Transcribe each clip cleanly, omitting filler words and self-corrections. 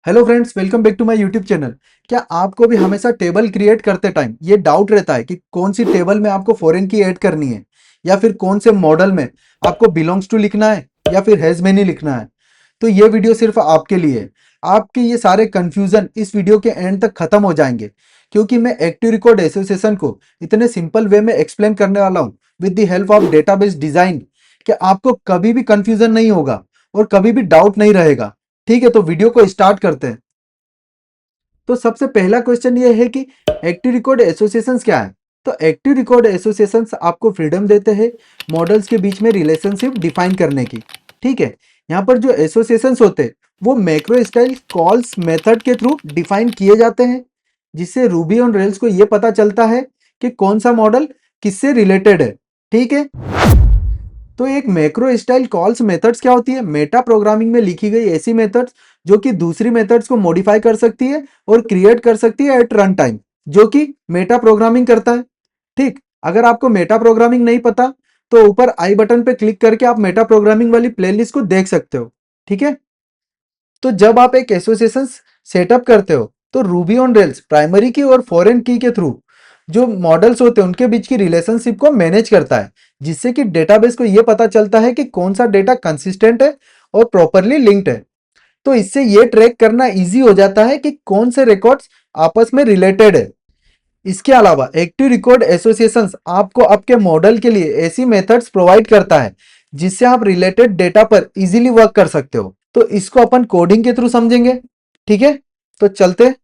Hello friends, welcome back to my YouTube channel. क्या आपको भी हमेशा टेबल क्रिएट करते टाइम ये डाउट रहता है कि कौन सी टेबल में आपको फॉरेन की ऐड करनी है, या फिर कौन से मॉडल में आपको बिलोंग्स टू लिखना है या फिर हैज मेनी लिखना है? तो ये वीडियो सिर्फ आपके लिए है। आपके ये सारे कंफ्यूजन इस वीडियो के एंड तक खत्म हो जाएंगे, क्योंकि मैं एक्टिव रिकॉर्ड एसोसिएशन को इतने सिंपल वे में एक्सप्लेन करने वाला हूँ with the help of database design कि आपको कभी भी कंफ्यूजन नहीं होगा और कभी भी डाउट नहीं रहेगा। ठीक है, तो वीडियो को स्टार्ट करते हैं। तो सबसे पहला क्वेश्चन ये है कि एक्टिव रिकॉर्ड एसोसिएशंस क्या है? तो एक्टिव रिकॉर्ड एसोसिएशंस आपको फ्रीडम देते हैं मॉडल्स के बीच में रिलेशनशिप डिफाइन करने की। ठीक है, यहाँ पर जो एसोसिएशंस होते हैं वो मैक्रो स्टाइल कॉल्स मेथड के थ्रू डिफाइन किए जाते हैं, जिससे रूबी ऑन रेल्स को ये पता चलता है कि कौन सा मॉडल किससे रिलेटेड है। ठीक है, तो एक मैक्रो स्टाइल कॉल्स मेथड्स क्या होती है? मेटा प्रोग्रामिंग में लिखी गई ऐसी मेथड्स जो कि दूसरी मेथड्स को मॉडिफाई कर सकती है और क्रिएट कर सकती है एट रन टाइम, जो कि मेटा प्रोग्रामिंग करता है। ठीक, अगर आपको मेटा प्रोग्रामिंग नहीं पता तो ऊपर आई बटन पे क्लिक करके आप मेटा प्रोग्रामिंग वाली प्लेलिस्ट को देख सकते हो। ठीक है, तो जब आप एक एसोसिएशन सेटअप करते हो तो रूबी ऑन रेल्स प्राइमरी की और फॉरेन की के थ्रू जो मॉडल्स होते हैं उनके बीच की रिलेशनशिप को मैनेज करता है, जिससे कि डेटाबेस को यह पता चलता है कि कौन सा डेटा कंसिस्टेंट है और प्रॉपरली लिंक्ड है। तो इससे यह ट्रैक करना इजी हो जाता है कि कौन से रिकॉर्ड्स आपस में रिलेटेड है। इसके अलावा एक्टिव रिकॉर्ड एसोसिएशंस आपको आपके मॉडल के लिए ऐसी मेथड्स प्रोवाइड करता है जिससे आप रिलेटेड डेटा पर इजीली वर्क कर सकते हो। तो इसको अपन कोडिंग के थ्रू समझेंगे। ठीक है, तो चलते।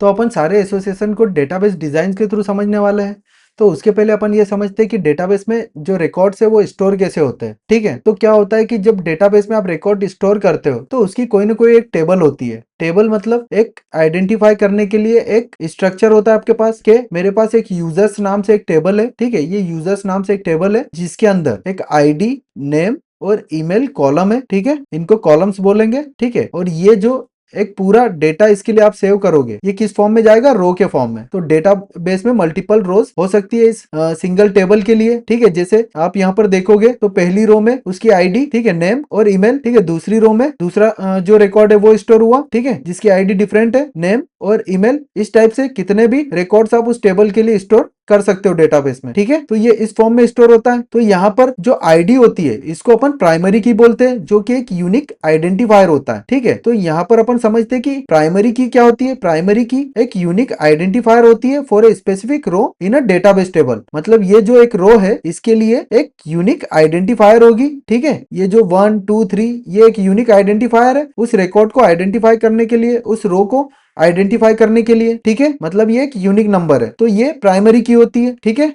तो अपन सारे एसोसिएशन को डेटाबेस डिजाइन के थ्रू समझने वाले हैं। तो उसके पहले अपन ये समझते हैं कि डेटाबेस में जो रिकॉर्ड्स है वो स्टोर कैसे होते हैं। ठीक है, तो क्या होता है कि जब डेटाबेस में आप रिकॉर्ड स्टोर करते हो तो उसकी कोई ना कोई एक टेबल होती है। टेबल मतलब एक आइडेंटिफाई करने के लिए एक स्ट्रक्चर होता है आपके पास के मेरे पास एक यूजर्स नाम से एक टेबल है। ठीक है, ये यूजर्स नाम से एक टेबल है जिसके अंदर एक आईडी, नेम और ईमेल कॉलम है। ठीक है, इनको कॉलम्स बोलेंगे। ठीक है, और ये जो एक पूरा डेटा इसके लिए आप सेव करोगे ये किस फॉर्म में जाएगा? रो के फॉर्म में। तो डेटा बेस में मल्टीपल रोज हो सकती है इस सिंगल टेबल के लिए। ठीक है, जैसे आप यहाँ पर देखोगे तो पहली रो में उसकी आईडी, ठीक है, नेम और ईमेल। ठीक है, दूसरी रो में दूसरा जो रिकॉर्ड है वो स्टोर हुआ। ठीक है, जिसकी आईडी डिफरेंट है, नेम और ईमेल। इस टाइप से कितने भी रिकॉर्ड्स आप उस टेबल के लिए स्टोर कर सकते हो डेटाबेस में। ठीक है, तो ये इस फॉर्म में स्टोर होता है। तो यहाँ पर जो आईडी होती है इसको अपन प्राइमरी की बोलते हैं, जो कि एक यूनिक आइडेंटिफायर होता है। ठीक है, तो यहाँ पर अपन समझते हैं कि प्राइमरी की क्या होती है? प्राइमरी की एक यूनिक आइडेंटिफायर होती है for a specific row in a database table. मतलब ये जो एक रो है इसके लिए एक यूनिक आइडेंटिफायर होगी। ठीक है, ये जो 1 2 3 ये एक यूनिक आइडेंटिफायर है उस रिकॉर्ड को आइडेंटिफाई करने के लिए, उस रो को आइडेंटिफाई करने के लिए। ठीक है, मतलब ये एक यूनिक नंबर है, तो ये प्राइमरी की होती है। ठीक है,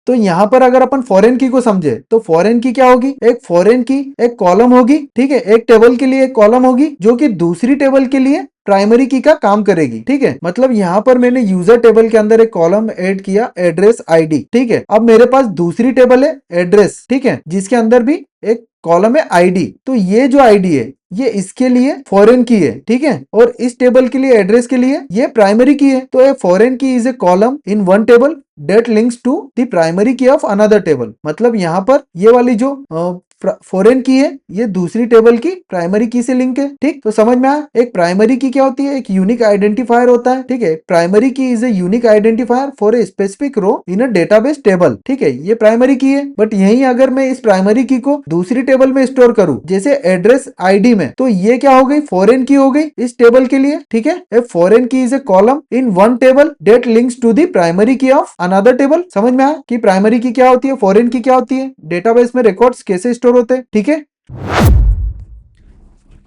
तो यहां पर अगर अपन फॉरेन की को समझे तो फॉरेन की क्या होगी? एक फॉरेन की एक कॉलम होगी। ठीक है, एक टेबल के लिए एक कॉलम होगी जो कि दूसरी टेबल के लिए प्राइमरी की का काम करेगी। ठीक है, मतलब यहां पर मैंने यूजर टेबल के अंदर एक कॉलम ऐड किया, एड्रेस आईडी। ठीक है, अब मेरे पास दूसरी टेबल है एड्रेस। ठीक है, जिसके अंदर भी एक कॉलम है आईडी। तो ये जो आईडी है ये इसके लिए फॉरेन की है। ठीक है, और इस टेबल के लिए एड्रेस के लिए ये प्राइमरी की है। तो a foreign key is a column in one table that links to the primary key of another table. मतलब यहाँ पर ये वाली जो फॉरेन की है ये दूसरी टेबल की प्राइमरी की से लिंक है। ठीक, तो समझ में आया? एक प्राइमरी की क्या होती है? एक यूनिक आइडेंटिफायर होता है। ठीक है, primary key is a unique identifier for a specific row in a database table. ठीक है, ये प्राइमरी की है। बट यही अगर मैं इस प्राइमरी की को दूसरी टेबल में स्टोर करूं जैसे एड्रेस आईडी में, तो ये क्या हो गई? फॉरेन की हो गई इस टेबल के लिए। ठीक है, a foreign key is a column in one table that links to the primary key of another table. समझ में आया कि प्राइमरी की क्या होती है, फॉरेन की क्या होती है, डेटाबेस में रिकॉर्ड्स कैसे स्टोर होते हैं। ठीक है,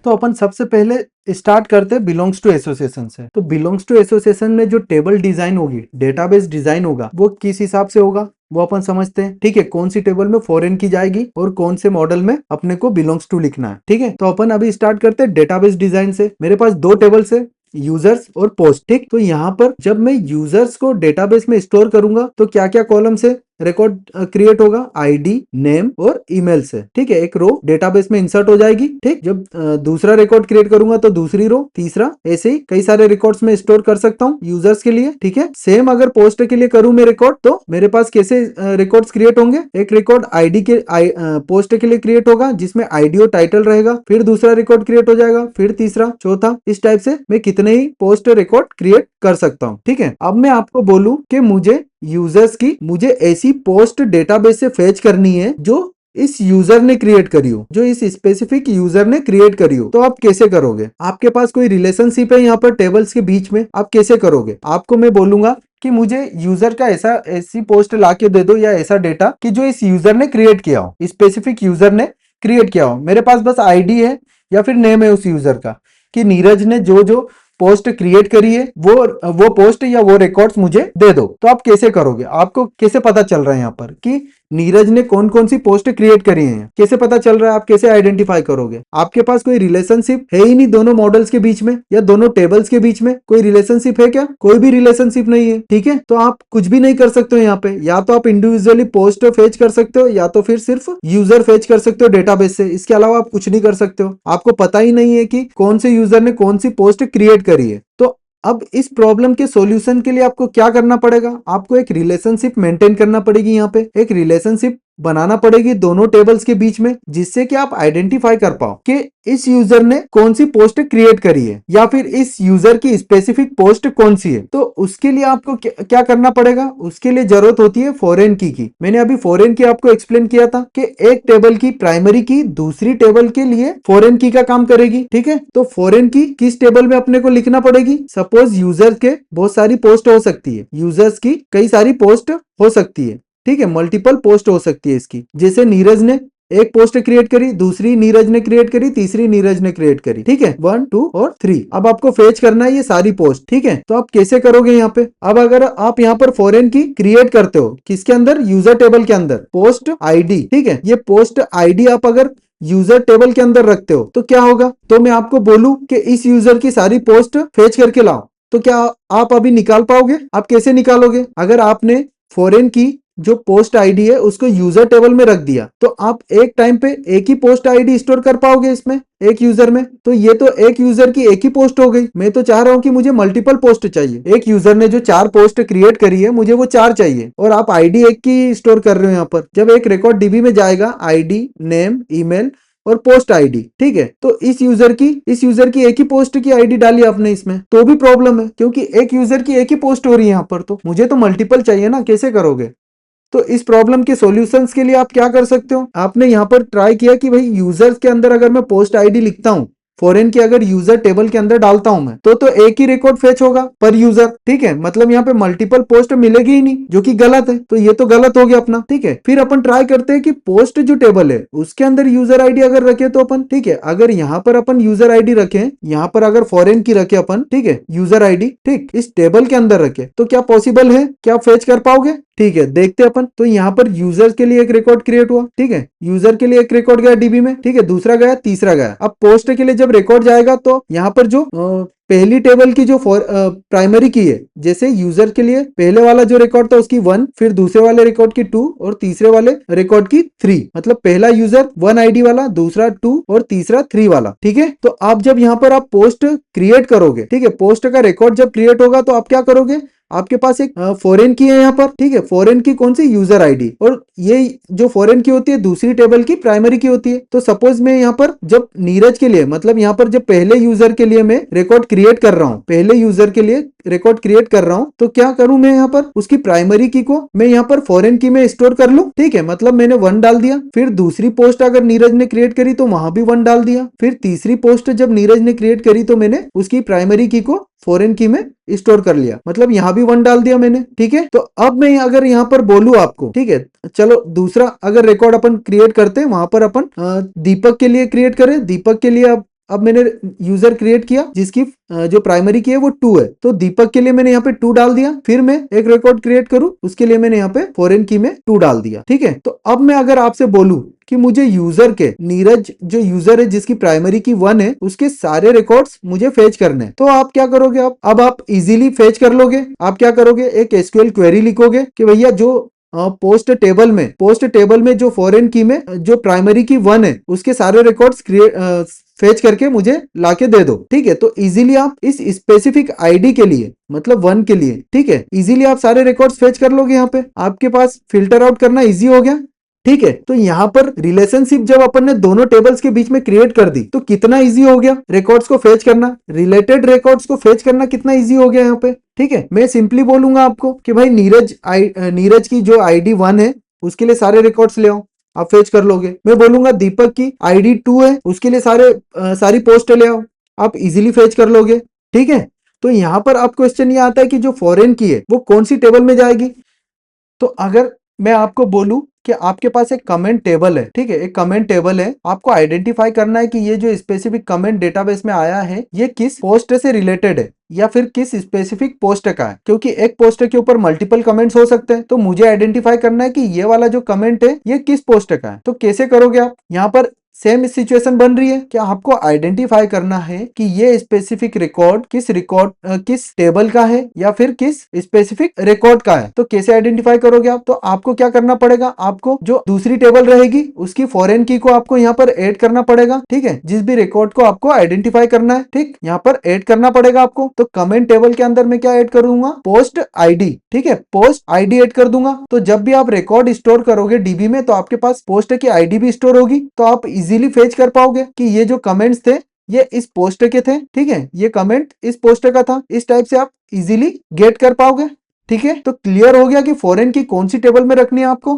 तो अपन सबसे पहले स्टार्ट करते हैं बिलोंग्स टू एसोसिएशन से। तो बिलोंग्स टू एसोसिएशन में जो टेबल डिजाइन होगी, डेटाबेस डिजाइन होगा, वो किस हिसाब से होगा वो अपन समझते हैं। ठीक है, कौन सी टेबल में फॉरेन की जाएगी और कौन से मॉडल में अपने को बिलोंग्स टू लिखना है। ठीक है, तो अपन अभी स्टार्ट करते हैं डेटाबेस डिजाइन से। मेरे पास दो टेबल्स है, यूजर्स और पोस्ट। ठीक, तो यहाँ पर जब मैं यूजर्स को डेटाबेस में स्टोर करूंगा तो क्या क्या कॉलम्स है? रिकॉर्ड क्रिएट होगा आईडी, नेम और ईमेल से, ठीक है। एक रो डेटाबेस में इंसर्ट हो जाएगी, ठीक। जब दूसरा रिकॉर्ड क्रिएट करूंगा तो दूसरी रो, तीसरा, ऐसे ही कई सारे रिकॉर्ड्स में स्टोर कर सकता हूँ यूजर्स के लिए, ठीक है। सेम अगर पोस्ट के लिए करूं मैं रिकॉर्ड, तो मेरे पास कैसे रिकॉर्ड्स क्रिएट होंगे, एक रिकॉर्ड आईडी के पोस्ट के लिए क्रिएट होगा जिसमें आईडी और टाइटल रहेगा, फिर दूसरा रिकॉर्ड क्रिएट हो जाएगा, फिर तीसरा, चौथा, इस टाइप से मैं कितने ही पोस्ट रिकॉर्ड क्रिएट कर सकता हूँ, ठीक है। अब मैं आपको बोलूं कि मुझे ऐसी पोस्ट डेटाबेस से फेच करनी है जो इस यूजर ने क्रिएट करी हो, जो इस स्पेसिफिक यूजर ने क्रिएट करी हो, तो आप कैसे करोगे। आपके पास कोई रिलेशनशिप है यहाँ पर टेबल्स के बीच में, आप कैसे करोगे। आपको मैं बोलूंगा कि मुझे यूजर का ऐसी पोस्ट ला के दे दो या ऐसा डेटा कि जो इस यूजर ने क्रिएट किया हो, स्पेसिफिक यूजर ने क्रिएट किया हो। मेरे पास बस आईडी है या फिर नेम है उस यूजर का, कि नीरज ने जो जो पोस्ट क्रिएट करी है वो पोस्ट या वो रिकॉर्ड्स मुझे दे दो। तो आप कैसे करोगे, आपको कैसे पता चल रहा है यहाँ पर कि नीरज ने कौन कौन सी पोस्ट क्रिएट करी है, कैसे पता चल रहा है, आप कैसे आइडेंटिफाई करोगे। आपके पास कोई रिलेशनशिप है ही नहीं दोनों मॉडल्स के बीच में या दोनों टेबल्स के बीच में, कोई रिलेशनशिप है क्या, कोई भी रिलेशनशिप नहीं है, ठीक है। तो आप कुछ भी नहीं कर सकते हो यहाँ पे, या तो आप इंडिविजुअली पोस्ट फेच कर सकते हो या तो फिर सिर्फ यूजर फेच कर सकते हो डेटाबेस से, इसके अलावा आप कुछ नहीं कर सकते हो। आपको पता ही नहीं है कि कौन से यूजर ने कौन सी पोस्ट क्रिएट करी है। तो अब इस प्रॉब्लम के सॉल्यूशन के लिए आपको क्या करना पड़ेगा, आपको एक रिलेशनशिप मेंटेन करना पड़ेगी, यहाँ पे एक रिलेशनशिप बनाना पड़ेगी दोनों टेबल्स के बीच में, जिससे कि आप आइडेंटिफाई कर पाओ कि इस यूजर ने कौन सी पोस्ट क्रिएट करी है या फिर इस यूजर की स्पेसिफिक पोस्ट कौन सी है। तो उसके लिए आपको क्या करना पड़ेगा, उसके लिए जरूरत होती है फॉरेन की। मैंने अभी फॉरेन की आपको एक्सप्लेन किया था कि एक टेबल की प्राइमरी की दूसरी टेबल के लिए फॉरेन की का काम करेगी, ठीक है। तो फॉरेन की किस टेबल में अपने को लिखना पड़ेगी, सपोज यूजर के बहुत सारी पोस्ट हो सकती है, यूजर्स की कई सारी पोस्ट हो सकती है, ठीक है, मल्टीपल पोस्ट हो सकती है इसकी। जैसे नीरज ने एक पोस्ट क्रिएट करी, दूसरी नीरज ने क्रिएट करी, तीसरी नीरज ने क्रिएट करी, ठीक है, 1 2 और 3। अब आपको फेच करना है ये सारी पोस्ट, ठीक है। तो आप कैसे करोगे यहाँ पे, अब अगर आप यहाँ पर फॉरेन की क्रिएट करते हो किसके अंदर, यूजर टेबल के अंदर, पोस्ट आईडी, ठीक है। ये पोस्ट आईडी आप अगर यूजर टेबल के अंदर रखते हो तो क्या होगा, तो मैं आपको बोलूं कि इस यूजर की सारी पोस्ट फेच करके लाओ, तो क्या आप अभी निकाल पाओगे, आप कैसे निकालोगे। अगर आपने फॉरेन की जो पोस्ट आईडी है उसको यूजर टेबल में रख दिया तो आप एक टाइम पे एक ही पोस्ट आईडी स्टोर कर पाओगे इसमें, एक यूजर में। तो ये तो एक यूजर की एक ही पोस्ट हो गई। मैं तो चाह रहा हूं कि मुझे मल्टीपल पोस्ट चाहिए, एक यूजर ने जो 4 पोस्ट क्रिएट करी है मुझे वो 4 चाहिए, और आप आईडी एक की स्टोर कर रहे हो यहाँ पर। जब एक रिकॉर्ड डीबी में जाएगा, आईडी, नेम, ईमेल और पोस्ट आईडी, ठीक है। तो इस यूजर की एक ही पोस्ट की आईडी डाली आपने इसमें, तो भी प्रॉब्लम है क्योंकि एक यूजर की एक ही पोस्ट हो रही है यहाँ पर, तो मुझे तो मल्टीपल चाहिए ना, कैसे करोगे। तो इस प्रॉब्लम के सॉल्यूशंस के लिए आप क्या कर सकते हो, आपने यहाँ पर ट्राई किया कि भाई यूजर्स के अंदर अगर मैं पोस्ट आईडी लिखता हूँ, फॉरेन की अगर यूजर टेबल के अंदर डालता हूं मैं, तो एक ही रिकॉर्ड फेच होगा पर यूजर, ठीक है। मतलब यहाँ पे मल्टीपल पोस्ट मिलेगी ही नहीं, जो कि गलत है। तो ये तो गलत हो गया अपना, ठीक है। फिर अपन ट्राई करते हैं कि पोस्ट जो टेबल है उसके अंदर यूजर आईडी अगर रखे तो अपन, ठीक है, अगर यहाँ पर अपन यूजर आईडी रखे, यहाँ पर अगर फॉरेन की रखे अपन, ठीक है, यूजर आईडी, ठीक, इस टेबल के अंदर रखे, तो क्या पॉसिबल है, क्या फेच कर पाओगे, ठीक है। देखते अपन। तो यहाँ पर यूजर के लिए एक रिकॉर्ड क्रिएट हुआ, ठीक है, यूजर के लिए एक रिकॉर्ड गया डीबी में, ठीक है, दूसरा गया, तीसरा गया। अब पोस्ट के लिए जब रिकॉर्ड जाएगा तो यहाँ पर जो पहली टेबल की जो प्राइमरी की है, जैसे यूजर के लिए पहले वाला जो रिकॉर्ड था उसकी 1, फिर दूसरे वाले रिकॉर्ड की 2 और तीसरे वाले रिकॉर्ड की 3, मतलब पहला यूजर 1 आईडी वाला, दूसरा 2 और तीसरा 3 वाला, ठीक है। तो आप जब यहाँ पर आप पोस्ट क्रिएट करोगे, ठीक है, पोस्ट का रिकॉर्ड जब क्रिएट होगा तो आप क्या करोगे, आपके पास एक फॉरेन की है यहाँ पर, ठीक है, फॉरेन की कौन सी, यूजर आईडी, और ये जो फॉरेन की होती है दूसरी टेबल की प्राइमरी की होती है। तो सपोज मैं यहाँ पर जब नीरज के लिए, मतलब यहाँ पर जब पहले यूजर के लिए मैं रिकॉर्ड क्रिएट कर रहा हूँ, पहले यूजर के लिए रिकॉर्ड क्रिएट कर रहा हूँ, तो क्या करूं मैं यहाँ पर, उसकी प्राइमरी की को मैं यहाँ पर फॉरेन की में स्टोर कर लूं, ठीक है, मतलब मैंने 1 डाल दिया। फिर दूसरी पोस्ट अगर नीरज ने क्रिएट करी तो वहां भी 1 डाल दिया। फिर तीसरी पोस्ट जब नीरज ने क्रिएट करी तो मैंने उसकी प्राइमरी की को फॉरेन की में स्टोर कर लिया, मतलब यहाँ भी 1 डाल दिया मैंने, ठीक है। तो अब मैं अगर यहाँ पर बोलूं आपको, ठीक है, चलो दूसरा अगर रिकॉर्ड अपन क्रिएट करते हैं, वहां पर अपन दीपक के लिए क्रिएट करें। दीपक के लिए अब मैंने यूजर क्रिएट किया जिसकी जो प्राइमरी की है वो 2 है, तो दीपक के लिए मैंने यहाँ पे 2 डाल दिया। फिर मैं एक रिकॉर्ड क्रिएट करूं, उसके लिए मैंने यहाँ पे फॉरेन की में 2 डाल दिया, ठीक है। तो अब मैं अगर आपसे बोलूं कि मुझे यूजर के, नीरज जो यूजर है जिसकी प्राइमरी की 1 है, उसके सारे रिकॉर्ड्स मुझे फेच करने हैं, तो आप क्या करोगे, अब आप इजीली फेच कर लोगे। आप क्या करोगे, एक एसक्यूएल क्वेरी लिखोगे कि भैया जो पोस्ट टेबल में जो फॉरेन की में जो प्राइमरी की 1 है उसके सारे रिकॉर्ड्स फेच करके मुझे लाके दे दो। ठीक है, तो इजीली आप इस स्पेसिफिक आईडी के लिए मतलब 1 के लिए, ठीक है, इजीली आप सारे रिकॉर्ड्स फेच कर लोगे। यहाँ पे आपके पास फिल्टर आउट करना इजी हो गया। ठीक है, तो यहाँ पर रिलेशनशिप जब अपन ने दोनों टेबल्स के बीच में क्रिएट कर दी तो कितना इजी हो गया रिकॉर्ड्स को फेच करना, रिलेटेड रिकॉर्ड्स को फेच करना कितना इजी हो गया यहाँ पे। ठीक है, मैं सिंपली बोलूंगा आपको कि भाई नीरज की जो आईडी 1 है उसके लिए सारे रिकॉर्ड्स ले आओ, आप फेच कर लोगे। मैं बोलूंगा दीपक की आईडी 2 है उसके लिए सारी पोस्ट ले आओ, आप इजीली फेच कर लोगे। ठीक है, तो यहाँ पर आप क्वेश्चन ये आता है कि जो फॉरेन की है वो कौन सी टेबल में जाएगी। तो अगर मैं आपको बोलूं कि आपके पास एक कमेंट टेबल है, ठीक है, एक कमेंट टेबल है, आपको आइडेंटिफाई करना है कि ये जो स्पेसिफिक कमेंट डेटाबेस में आया है ये किस पोस्ट से रिलेटेड है या फिर किस स्पेसिफिक पोस्ट का है, क्योंकि एक पोस्ट के ऊपर मल्टीपल कमेंट्स हो सकते हैं। तो मुझे आइडेंटिफाई करना है कि ये वाला जो कमेंट है ये किस पोस्ट का है। तो कैसे करोगे आप, यहाँ पर सेम सिचुएशन बन रही है कि आपको आइडेंटिफाई करना है कि ये स्पेसिफिक रिकॉर्ड किस टेबल का है या फिर किस स्पेसिफिक रिकॉर्ड का है। तो कैसे आइडेंटिफाई करोगे आप, तो आपको क्या करना पड़ेगा, आपको जो दूसरी टेबल रहेगी उसकी फॉरेन की को आपको यहाँ पर ऐड करना पड़ेगा। ठीक है, जिस भी रिकॉर्ड को आपको आइडेंटिफाई करना है, ठीक, यहाँ पर ऐड करना पड़ेगा आपको। तो कमेंट टेबल के अंदर मैं क्या ऐड करूंगा, पोस्ट आईडी। ठीक है, पोस्ट आईडी ऐड कर दूंगा। तो जब भी आप रिकॉर्ड स्टोर करोगे डीबी में तो आपके पास पोस्ट की आईडी भी स्टोर होगी, तो आप इजीली फेच कर पाओगे कि ये जो कमेंट्स थे ये इस पोस्ट के थे। ठीक है, ये कमेंट इस पोस्ट का था, इस टाइप से आप इजीली गेट कर पाओगे। ठीक है, तो क्लियर हो गया कि फॉरेन की कौन सी टेबल में रखनी है आपको।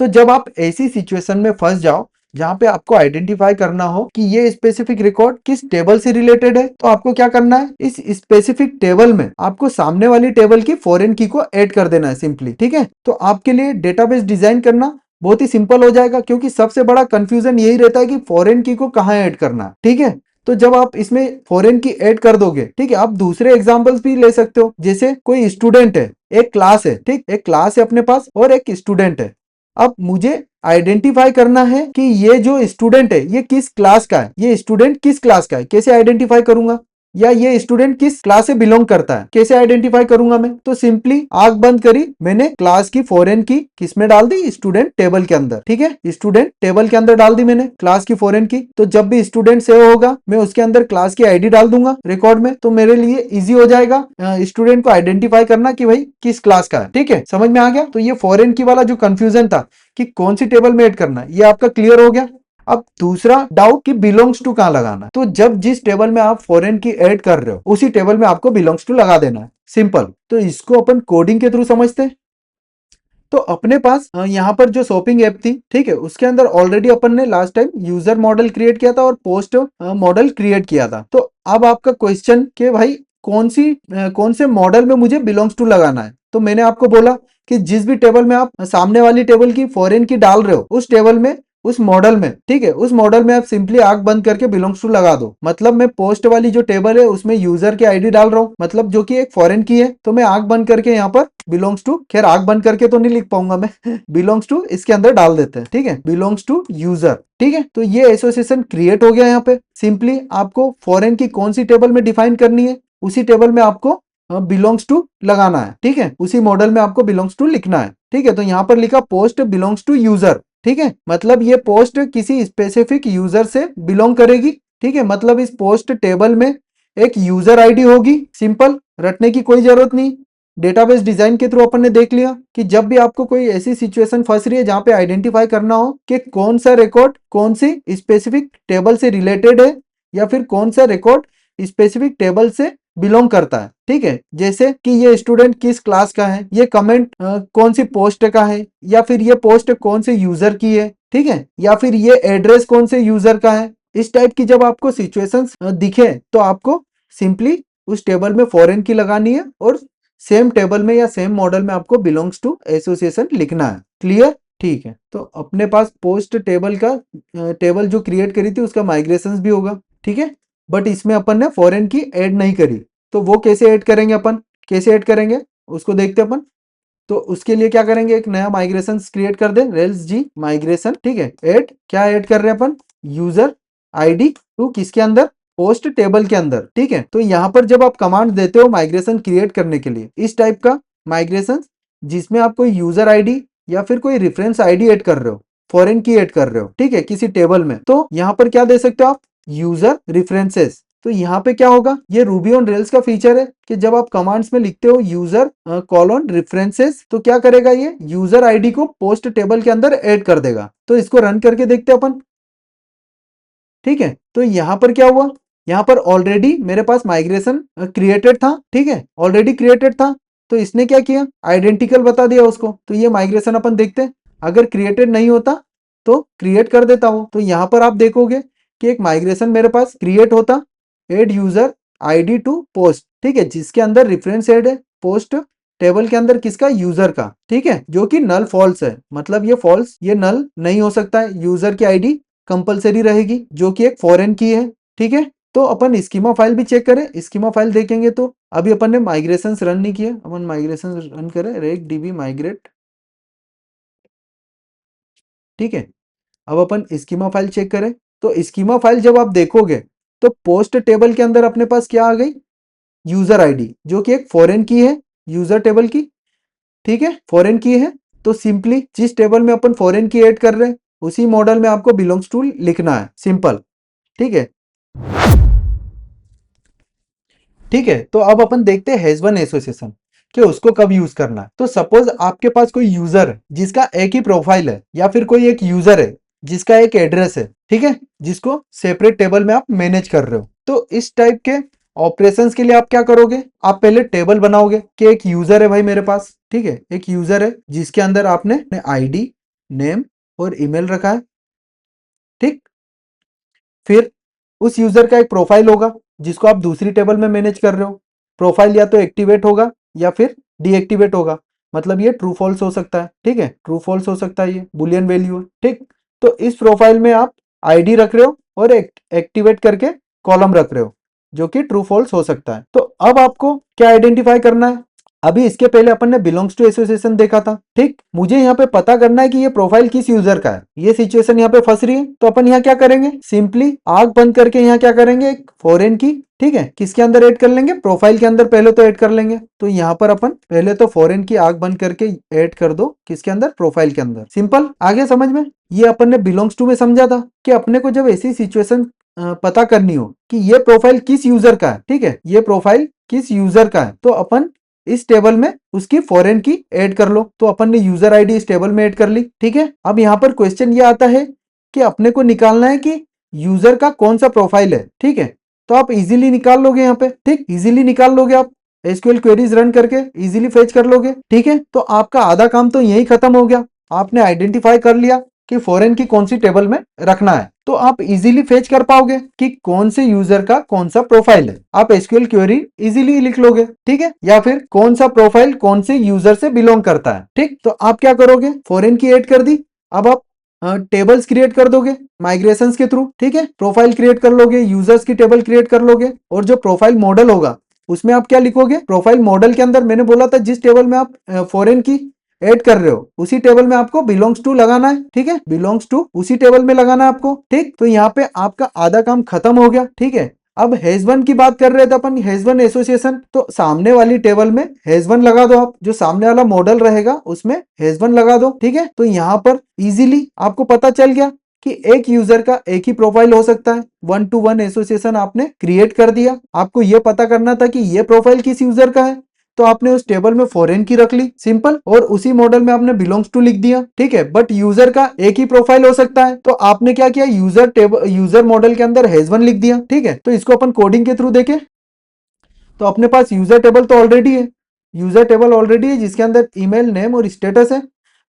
तो जब आप ऐसी सिचुएशन में फंस जाओ जहां पे आपको आइडेंटिफाई करना हो कि ये स्पेसिफिक रिकॉर्ड किस टेबल से रिलेटेड है, तो आपको क्या करना है, इस स्पेसिफिक टेबल में आपको सामने वाली टेबल की फॉरेन की को ऐड कर देना है सिंपली। ठीक है, तो आपके लिए डेटाबेस डिजाइन करना बहुत ही सिंपल हो जाएगा, क्योंकि सबसे बड़ा कंफ्यूजन यही रहता है कि फॉरेन की को कहाँ ऐड करना है। ठीक है, तो जब आप इसमें फॉरेन की ऐड कर दोगे, ठीक है, आप दूसरे एग्जांपल्स भी ले सकते हो, जैसे कोई स्टूडेंट है, एक क्लास है, ठीक, एक क्लास है अपने पास और एक स्टूडेंट है। अब मुझे आइडेंटिफाई करना है कि ये जो स्टूडेंट है ये किस क्लास का है, ये स्टूडेंट किस क्लास का है, कैसे आइडेंटिफाई करूंगा, या ये स्टूडेंट किस क्लास से बिलोंग करता है, कैसे आइडेंटिफाई करूंगा मैं। तो सिंपली आंख बंद करी, मैंने क्लास की फॉरेन की किस में डाल दी, स्टूडेंट टेबल के अंदर। ठीक है, स्टूडेंट टेबल के अंदर डाल दी मैंने क्लास की फॉरेन की। तो जब भी स्टूडेंट सेव होगा मैं उसके अंदर क्लास की आईडी डाल दूंगा रिकॉर्ड में, तो मेरे लिए इजी हो जाएगा स्टूडेंट को आइडेंटिफाई करना कि भाई किस क्लास का है। ठीक है, समझ में आ गया। तो ये फॉरेन की वाला जो कंफ्यूजन था कि कौन सी टेबल में ऐड करना है, ये आपका क्लियर हो गया। अब दूसरा डाउट कि बिलोंग्स टू कहां लगाना है, तो जब जिस टेबल में आप फॉरेन की ऐड कर रहे हो उसी टेबल में आपको बिलोंग्स टू लगा देना है, सिंपल। तो इसको अपन कोडिंग के थ्रू समझते हैं। तो अपने पास यहाँ पर जो शॉपिंग ऐप थी, ठीक है, उसके अंदर ऑलरेडी अपन ने last time user model create किया था और पोस्ट मॉडल क्रिएट किया था। तो अब आपका क्वेश्चन कि भाई कौन से मॉडल में मुझे बिलोंग्स टू लगाना है, तो मैंने आपको बोला कि जिस भी टेबल में आप सामने वाली टेबल की फॉरेन की डाल रहे हो उस टेबल में, उस मॉडल में, ठीक है, उस मॉडल में आप सिंपली आंख बंद करके बिलोंग्स टू लगा दो। मतलब मैं पोस्ट वाली जो टेबल है उसमें यूजर की आईडी डाल रहा हूँ, मतलब जो कि एक फॉरेन की है, तो मैं आंख बंद करके यहाँ पर बिलोंग्स टू, खैर आंख बंद करके तो नहीं लिख पाऊंगा मैं बिलोंग्स टू इसके अंदर डाल देते हैं। ठीक है, बिलोंग्स टू यूजर। ठीक है, तो ये एसोसिएशन क्रिएट हो गया। यहाँ पे सिंपली आपको फॉरेन की कौन सी टेबल में डिफाइन करनी है उसी टेबल में आपको बिलोंग्स टू लगाना है। ठीक है, उसी मॉडल में आपको बिलोंग्स टू लिखना है। ठीक है, तो यहाँ पर लिखा पोस्ट बिलोंग्स टू यूजर। ठीक है, मतलब ये पोस्ट किसी स्पेसिफिक यूजर से बिलोंग करेगी। ठीक है, मतलब इस पोस्ट टेबल में एक यूजर आईडी होगी, सिंपल, रटने की कोई जरूरत नहीं। डेटाबेस डिजाइन के थ्रू अपन ने देख लिया कि जब भी आपको कोई ऐसी सिचुएशन फंस रही है जहां पे आइडेंटिफाई करना हो कि कौन सा रिकॉर्ड कौन सी स्पेसिफिक टेबल से रिलेटेड है या फिर कौन सा रिकॉर्ड स्पेसिफिक टेबल से बिलोंग करता है। ठीक है, जैसे कि ये स्टूडेंट किस क्लास का है, ये कमेंट कौन सी पोस्ट का है, या फिर ये पोस्ट कौन से यूजर की है, ठीक है, या फिर ये एड्रेस कौन से यूजर का है। इस टाइप की जब आपको सिचुएशंस दिखे तो आपको सिंपली उस टेबल में फॉरेन की लगानी है और सेम टेबल में या सेम मॉडल में आपको बिलोंग्स टू एसोसिएशन लिखना है। क्लियर? ठीक है, तो अपने पास पोस्ट टेबल का टेबल जो क्रिएट करी थी उसका माइग्रेशन भी होगा। ठीक है, बट इसमें अपन ने फॉरेन की ऐड नहीं करी, तो वो कैसे ऐड करेंगे, अपन कैसे ऐड करेंगे उसको देखते अपन। तो उसके लिए क्या करेंगे, एक नया माइग्रेशन क्रिएट कर दे, रेल्स जी माइग्रेशन। ठीक है, ऐड क्या ऐड कर रहे हैं अपन, यूजर आईडी टू किसके अंदर, पोस्ट टेबल के अंदर। ठीक है, तो यहाँ पर जब आप कमांड देते हो माइग्रेशन क्रिएट करने के लिए, इस टाइप का माइग्रेशन जिसमें आप कोई यूजर आईडी या फिर कोई रेफरेंस आईडी ऐड कर रहे हो, फॉरेन की ऐड कर रहे हो, ठीक है, किसी टेबल में, तो यहाँ पर क्या दे सकते हो आप, यूजर रेफरेंसेस। तो यहाँ पे क्या होगा, ये रूबी ऑन रेल्स का फीचर है कि जब आप कमांड्स में लिखते हो यूजर कॉलन रेफरेंसेस, तो क्या करेगा, ये यूजर आईडी को पोस्ट टेबल के अंदर ऐड कर देगा। तो इसको रन करके देखते हैं अपन, ठीक है। तो यहाँ पर क्या हुआ, यहाँ पर ऑलरेडी मेरे पास माइग्रेशन क्रिएटेड था, ठीक है, ऑलरेडी क्रिएटेड था। तो इसने क्या किया, आइडेंटिकल बता दिया उसको। तो ये माइग्रेशन अपन देखते हैं, अगर क्रिएटेड नहीं होता तो क्रिएट कर देता हूँ। तो यहाँ पर आप देखोगे कि एक माइग्रेशन मेरे पास क्रिएट होता, add user ID to post, ठीक है, जिसके अंदर रेफरेंस एड है पोस्ट टेबल के अंदर किसका, यूजर का, ठीक है, जो कि नल फॉल्स है, मतलब ये फॉल्स, ये नल नहीं हो सकता है, यूजर की आईडी कंपलसरी रहेगी जो कि एक फॉरेन की है, ठीक है। तो अपन स्कीमा फाइल भी चेक करें, स्कीमा फाइल देखेंगे तो अभी अपन ने माइग्रेशन रन नहीं किया, अपन माइग्रेशन रन करें, रेक डीबी माइग्रेट, ठीक है। अब अपन स्कीमा फाइल चेक करें, तो स्कीमा फाइल जब आप देखोगे तो पोस्ट टेबल के अंदर अपने पास क्या आ गई, यूजर आईडी, जो कि एक फॉरेन की है यूजर टेबल की, ठीक है, फॉरेन की है। तो सिंपली जिस टेबल में अपन फॉरेन की ऐड कर रहे हैं उसी मॉडल में आपको बिलोंग्स टू लिखना है, सिंपल, ठीक है। ठीक है, तो अब अपन देखते हैं हैज वन एसोसिएशन कि उसको कब यूज करना है। तो सपोज आपके पास कोई यूजर है जिसका एक ही प्रोफाइल है, या फिर कोई एक यूजर है जिसका एक एड्रेस है, ठीक है, जिसको सेपरेट टेबल में आप मैनेज कर रहे हो। तो इस टाइप के ऑपरेशंस के लिए आप क्या करोगे, आप पहले टेबल बनाओगे कि एक यूजर है भाई मेरे पास, ठीक है, एक यूजर है जिसके अंदर आपने आईडी, नेम और ईमेल रखा है, ठीक। फिर उस यूजर का एक प्रोफाइल होगा जिसको आप दूसरी टेबल में मैनेज कर रहे हो। प्रोफाइल या तो एक्टिवेट होगा या फिर डीएक्टिवेट होगा, मतलब ये ट्रू फॉल्स हो सकता है, ठीक है, ट्रू फॉल्स हो सकता है, ये बुलियन वैल्यू है, ठीक। तो इस प्रोफाइल में आप आईडी रख रहे हो और एक्टिवेट करके कॉलम रख रहे हो जो कि ट्रू फॉल्स हो सकता है। तो अब आपको क्या आइडेंटिफाई करना है, अभी इसके पहले अपन ने बिलोंग्स टू एसोसिएशन देखा था, ठीक। मुझे यहाँ पे पता करना है कि ये प्रोफाइल किस यूजर का है, ये सिचुएशन यहाँ पे फंस रही है। तो अपन यहाँ क्या करेंगे, सिंपली आग बंद करके यहाँ क्या करेंगे, एक फॉरेन की, ठीक है, किसके अंदर ऐड कर लेंगे, प्रोफाइल के अंदर पहले तो ऐड कर लेंगे। तो यहाँ पर अपन पहले तो फॉरेन की आग बंद करके ऐड कर दो, किसके अंदर, प्रोफाइल के अंदर, सिंपल, आगे समझ में। ये अपन ने बिलोंग्स टू में समझा था कि अपने को जब ऐसी सिचुएशन पता करनी हो कि ये प्रोफाइल किस यूजर का है, ठीक है, ये प्रोफाइल किस यूजर का है, तो अपन इस टेबल में उसकी फॉरेन की ऐड कर लो। तो अपन ने यूजर आईडी इस टेबल में ऐड कर ली, ठीक है। अब यहाँ पर क्वेश्चन ये आता है कि अपने को निकालना है कि यूजर का कौन सा प्रोफाइल है, ठीक है। तो आप इजीली निकाल लोगे यहाँ पे, ठीक, इजीली निकाल लोगे आप, एसक्यूएल क्वेरीज रन करके इजीली फेच कर लोगे, ठीक है। तो आपका आधा काम तो यही खत्म हो गया, आपने आइडेंटिफाई कर लिया कि फॉरेन की कौन सी टेबल में रखना है। तो आप इजीली फेच कर पाओगे कि कौन से यूजर का कौन सा प्रोफाइल है, आप एसक्यूएल क्वेरी इजीली लिख लोगे, ठीक है, या फिर कौन सा प्रोफाइल कौन से यूजर से बिलोंग करता है, ठीक। तो आप क्या करोगे, फॉरेन की ऐड कर दी, अब आप टेबल्स क्रिएट कर दोगे माइग्रेशंस के थ्रू, ठीक है, प्रोफाइल क्रिएट कर लोगे, यूजर्स की टेबल क्रिएट कर लोगे, और जो प्रोफाइल मॉडल होगा उसमें आप क्या लिखोगे, प्रोफाइल मॉडल के अंदर मैंने बोला था जिस टेबल में आप फॉरेन की ऐड कर रहे हो उसी टेबल में आपको बिलोंग्स टू लगाना है, ठीक है, बिलोंग्स टू उसी टेबल में लगाना है आपको, ठीक। तो यहाँ पे आपका आधा काम खत्म हो गया, ठीक है। अब हैज वन की बात कर रहे थे अपन, हैज वन एसोसिएशन, तो सामने वाली टेबल में हैज वन लगा दो, आप जो सामने वाला मॉडल रहेगा उसमें हैज वन लगा दो, ठीक है। तो यहाँ पर इजीली आपको पता चल गया कि एक यूजर का एक ही प्रोफाइल हो सकता है, 1 to 1 एसोसिएशन आपने क्रिएट कर दिया। आपको यह पता करना था कि यह प्रोफाइल किस यूजर का है, तो आपने उस टेबल में फॉरेन की रख ली, सिंपल, और उसी मॉडल में आपने बिलोंग्स टू लिख दिया, ठीक है। बट यूजर का एक ही प्रोफाइल हो सकता है, तो आपने क्या किया, यूजर टेबल, यूजर मॉडल के अंदर हैज वन लिख दिया, ठीक है। तो इसको अपन कोडिंग के थ्रू देखें तो अपने पास यूजर टेबल तो ऑलरेडी है, यूजर टेबल ऑलरेडी है जिसके अंदर ईमेल, नेम और स्टेटस है।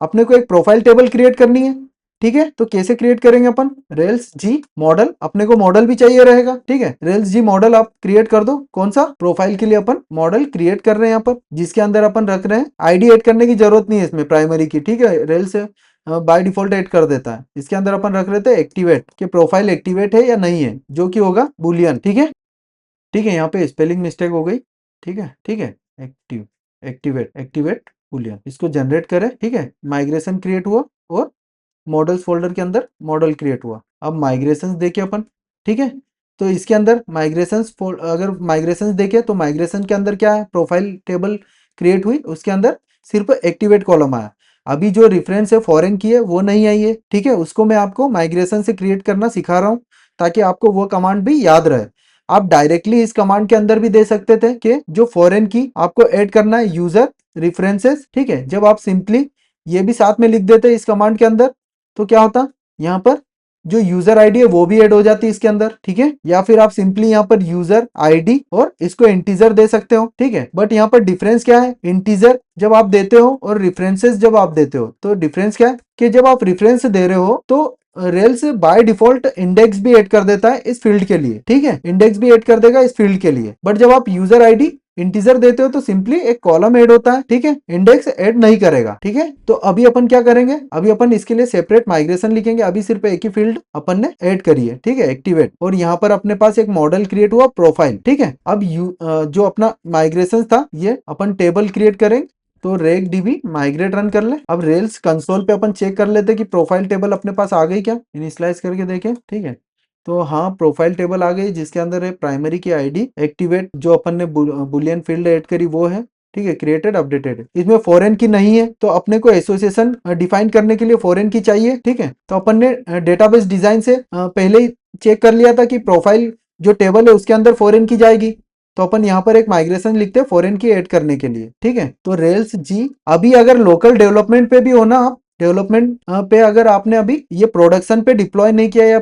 अपने को एक प्रोफाइल टेबल क्रिएट करनी है, ठीक है। तो कैसे क्रिएट करेंगे अपन, रेल्स जी मॉडल, अपने को मॉडल भी चाहिए रहेगा, ठीक है, रेल्स जी मॉडल आप क्रिएट कर दो, कौन सा, प्रोफाइल के लिए अपन मॉडल क्रिएट कर रहे हैं यहाँ पर, जिसके अंदर अपन रख रहे हैं, आईडी ऐड करने की जरूरत नहीं है इसमें प्राइमरी की, ठीक है, रेल्स बाय डिफॉल्ट ऐड कर देता है। इसके अंदर अपन रख रहे थे एक्टिवेट, कि प्रोफाइल एक्टिवेट है या नहीं है, जो कि होगा बुलियन, ठीक है, ठीक है। यहाँ पे स्पेलिंग मिस्टेक हो गई, ठीक है, ठीक है, एक्टिव, एक्टिवेट, एक्टिवेट बुलियन, इसको जनरेट करें, ठीक है। माइग्रेशन क्रिएट हुआ और मॉडल्स फोल्डर के अंदर मॉडल क्रिएट हुआ। अब माइग्रेशंस देखे अपन, ठीक है। तो इसके अंदर माइग्रेशंस, अगर माइग्रेशंस देखे तो माइग्रेशन के अंदर क्या है, प्रोफाइल टेबल क्रिएट हुई, उसके अंदर सिर्फ एक्टिवेट कॉलम आया। अभी जो रेफरेंस है फॉरेन की है वो नहीं आई है, ठीक है, उसको मैं आपको माइग्रेशन से क्रिएट करना सिखा रहा हूँ ताकि आपको वो कमांड भी याद रहे। आप डायरेक्टली इस कमांड के अंदर भी दे सकते थे कि जो फॉरेन की आपको ऐड करना है यूजर रेफरेंसेस, ठीक है। जब आप सिंपली ये भी साथ में लिख देते इस कमांड के अंदर तो क्या होता, यहाँ पर जो यूजर आईडी है वो भी ऐड हो जाती है इसके अंदर, ठीक है। या फिर आप सिंपली यहाँ पर यूजर आईडी और इसको इंटीजर दे सकते हो, ठीक है। बट यहाँ पर डिफरेंस क्या है, इंटीजर जब आप देते हो और रेफरेंसेस जब आप देते हो तो डिफरेंस क्या है कि जब आप रेफरेंस दे रहे हो तो रेल्स बाय डिफॉल्ट इंडेक्स भी ऐड कर देता है इस फील्ड के लिए, ठीक है, इंडेक्स भी ऐड कर देगा इस फील्ड के लिए। बट जब आप यूजर आईडी इंटीजर देते हो तो सिंपली एक कॉलम ऐड होता है, ठीक है, इंडेक्स ऐड नहीं करेगा, ठीक है। तो अभी अपन क्या करेंगे, अभी अपन इसके लिए सेपरेट माइग्रेशन लिखेंगे। अभी सिर्फ एक ही फील्ड अपन ने ऐड करी है, ठीक है, एक्टिवेट। और यहाँ पर अपने पास एक मॉडल क्रिएट हुआ प्रोफाइल, ठीक है। अब जो अपना माइग्रेशन था ये अपन टेबल क्रिएट करेंगे। तो रेक डीबी माइग्रेट रन कर ले। अब रेल्स कंसोल पे अपन चेक कर लेते कि प्रोफाइल टेबल अपने पास आ गई क्या, इनिशियलाइज करके देखें, ठीक है। तो हाँ, प्रोफाइल टेबल आ गई जिसके अंदर है प्राइमरी की आईडी, एक्टिवेट जो अपन ने बुलियन फील्ड ऐड करी वो है, ठीक है, क्रिएटेड अपडेटेड। इसमें फॉरेन की नहीं है तो अपने को एसोसिएशन डिफाइन करने के लिए फॉरेन की चाहिए, ठीक है। तो अपन ने डेटाबेस डिजाइन से पहले ही चेक कर लिया था कि प्रोफाइल जो टेबल है उसके अंदर फॉरेन की जाएगी। तो अपन यहाँ पर एक माइग्रेशन लिखते हैं फॉरेन की ऐड करने के लिए, ठीक है। तो रेल्स जी अभी अगर लोकल डेवलपमेंट पे भी हो ना, आप डेवलपमेंट पे अगर आपने अभी ये प्रोडक्शन पे डिप्लॉय नहीं किया या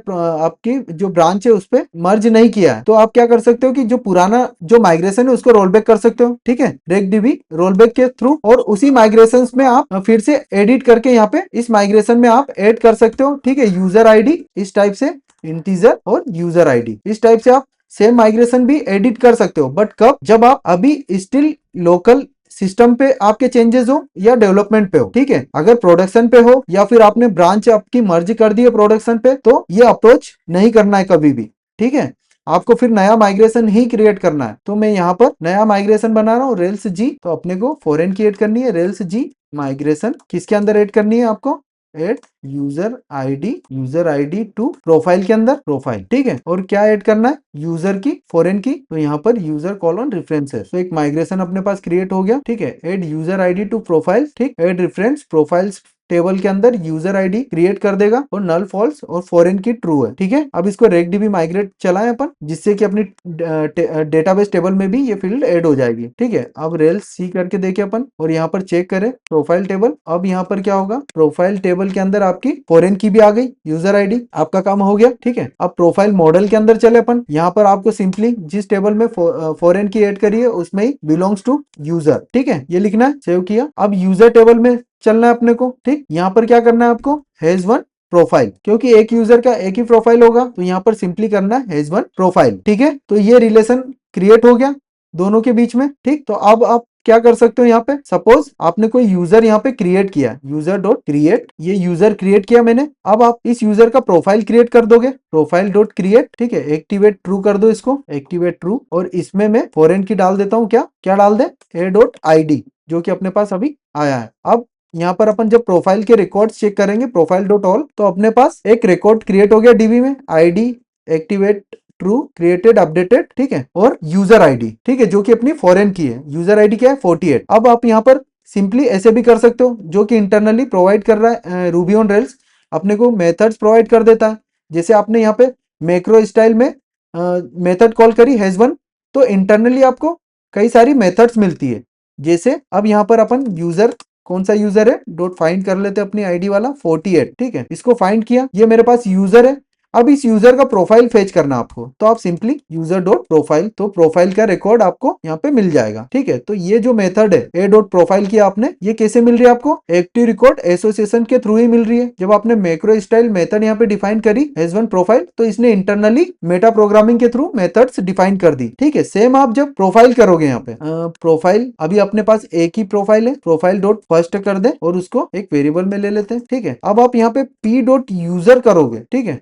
आपकी जो ब्रांच है उस पे मर्ज नहीं किया है तो आप क्या कर सकते हो कि जो पुराना जो माइग्रेशन है उसको रोल बैक कर सकते हो, ठीक है, रेक डीबी रोल बैक के थ्रू। और उसी माइग्रेशन में आप फिर से एडिट करके यहाँ पे इस माइग्रेशन में आप ऐड कर सकते हो, ठीक है। यूजर आईडी इस टाइप से, इंटीजर और यूजर आईडी इस टाइप से आप सेम माइग्रेशन भी एडिट कर सकते हो। बट कब, जब आप अभी स्टिल लोकल सिस्टम पे आपके चेंजेस हो या डेवलपमेंट पे हो, ठीक है। अगर प्रोडक्शन पे हो या फिर आपने ब्रांच आपकी मर्ज कर दी है प्रोडक्शन पे तो ये अप्रोच नहीं करना है कभी भी, ठीक है। आपको फिर नया माइग्रेशन ही क्रिएट करना है। तो मैं यहाँ पर नया माइग्रेशन बना रहा हूँ रेल्स जी। तो अपने को फॉरेन की ऐड करनी है रेल्स जी माइग्रेशन। किसके अंदर ऐड करनी है आपको, add user ID to profile के अंदर प्रोफाइल, ठीक है। और क्या ऐड करना है, यूजर की फॉरेन की। तो यहाँ पर यूजर कॉलन रेफरेंसेस। तो एक माइग्रेशन अपने पास क्रिएट हो गया, ठीक है। Add user ID to profile, ठीक, एड रेफरेंस प्रोफाइल्स टेबल के अंदर यूजर आईडी क्रिएट कर देगा और नल फॉल्स और फॉरेन की ट्रू है, ठीक है। अब इसको रेकडीबी माइग्रेट चलाएं अपन जिससे कि अपनी डेटाबेस टेबल में भी ये फील्ड ऐड हो जाएगी, ठीक है। अब रेल्स सी करके देखे अपन और यहाँ पर चेक करें प्रोफाइल टेबल। अब यहाँ पर क्या होगा, प्रोफाइल टेबल के अंदर आपकी फॉरेन की भी आ गई, यूजर आईडी, आपका काम हो गया, ठीक है। अब प्रोफाइल मॉडल के अंदर चले अपन। यहाँ पर आपको सिंपली जिस टेबल में फॉरेन की ऐड करी है उसमें ही बिलोंग्स टू यूजर, ठीक है, ये लिखना है, सेव किया। अब यूजर टेबल में चलना है अपने को, ठीक। यहाँ पर क्या करना है आपको, हैज वन प्रोफाइल, क्योंकि एक यूजर का एक ही प्रोफाइल होगा तो यहाँ पर सिंपली करना है हैज वन प्रोफाइल, ठीक है। तो ये रिलेशन क्रिएट हो गया दोनों के बीच में, ठीक। तो अब आप क्या कर सकते हो, यहाँ पे सपोज आपने कोई यूजर यहाँ पे क्रिएट किया, यूजर डॉट क्रिएट, ये यूजर क्रिएट किया मैंने। अब आप इस यूजर का प्रोफाइल क्रिएट कर दोगे, प्रोफाइल डॉट क्रिएट, ठीक है, एक्टिवेट ट्रू कर दो इसको, एक्टिवेट ट्रू। और इसमें मैं फॉरेन की डाल देता हूँ, क्या क्या डाल दे, ए डॉट आईडी, जो कि अपने पास अभी आया है। अब यहाँ पर अपन जब प्रोफाइल के रिकॉर्ड्स चेक करेंगे प्रोफाइल डॉट ऑल तो अपने पास एक रिकॉर्ड क्रिएट हो गया डीबी में, ID activate true created updated, ठीक है, और यूजर आईडी, ठीक है, जो कि अपनी फॉरेन की है। यूजर आईडी क्या है 48। अब आप यहाँ पर सिंपली ऐसे भी कर सकते हो जो कि इंटरनली प्रोवाइड कर रहा है रूबी ऑन रेल्स, अपने को मेथड्स प्रोवाइड कर देता है। जैसे आपने यहाँ पे मैक्रो स्टाइल में मेथड कॉल करी हैज वन तो इंटरनली आपको कई सारी मेथड्स मिलती है। जैसे अब यहाँ पर अपन यूजर, कौन सा यूजर है, डॉट फाइंड कर लेते अपनी आईडी वाला 48, ठीक है, इसको फाइंड किया, ये मेरे पास यूजर है। अब इस यूजर का प्रोफाइल फेच करना आपको तो आप सिंपली यूजर डॉट प्रोफाइल, तो प्रोफाइल का रिकॉर्ड आपको यहाँ पे मिल जाएगा, ठीक है। तो ये जो मेथड है ए डॉट प्रोफाइल की आपने, ये कैसे मिल रही है आपको, एक्टिव रिकॉर्ड एसोसिएशन के थ्रू ही मिल रही है। जब आपने मैक्रो स्टाइल मेथड यहाँ पे डिफाइन करी हैज वन प्रोफाइल तो इसने इंटरनली मेटा प्रोग्रामिंग के थ्रू मेथड्स डिफाइन कर दी, ठीक है। सेम आप जब प्रोफाइल करोगे यहाँ पे प्रोफाइल, अभी अपने पास एक ही प्रोफाइल है, प्रोफाइल डॉट फर्स्ट कर दे और उसको एक वेरिएबल में ले लेते हैं, ठीक है। अब आप यहाँ पे पी डॉट यूजर करोगे, ठीक है,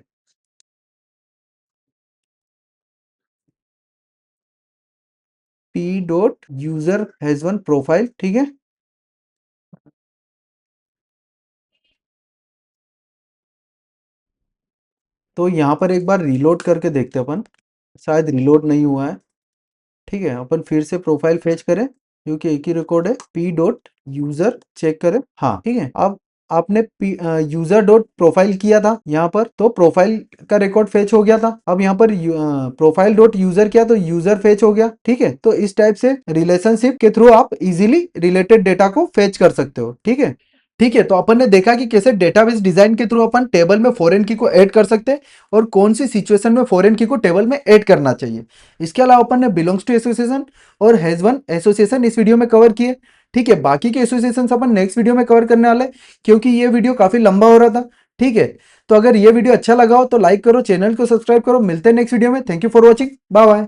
P dot user has one profile, ठीक है। तो यहाँ पर एक बार रीलोड करके देखते हैं अपन, शायद रीलोड नहीं हुआ है, ठीक है। अपन फिर से प्रोफाइल फेच करें क्योंकि एक ही रिकॉर्ड है। पी डॉट यूजर चेक करें, हाँ ठीक है। अब आपने यूजर डॉट प्रोफाइल किया था यहाँ पर, तो प्रोफाइल का रिकॉर्ड फेच हो गया था। अब यहाँ पर प्रोफाइल डॉट यूजर किया तो यूजर फेच हो गया, ठीक है। तो इस टाइप से रिलेशनशिप के थ्रू आप इजीली रिलेटेड डेटा को फेच कर सकते हो, ठीक है। ठीक है, तो अपन ने देखा कि कैसे डेटाबेस डिजाइन के थ्रू अपन टेबल में फॉरेन की को ऐड कर सकते हैं और कौन सी सिचुएशन में फॉरेन की को टेबल में ऐड करना चाहिए। इसके अलावा अपन ने बिलोंग्स टू एसोसिएशन और हैज वन एसोसिएशन इस वीडियो में कवर किए, ठीक है। बाकी के एसोसिएशन अपन नेक्स्ट वीडियो में कवर करने वाले हैं, क्योंकि ये वीडियो काफी लंबा हो रहा था, ठीक है। तो अगर ये वीडियो अच्छा लगा हो तो लाइक करो, चैनल को सब्सक्राइब करो। मिलते हैं नेक्स्ट वीडियो में। Thank you for watching, bye bye.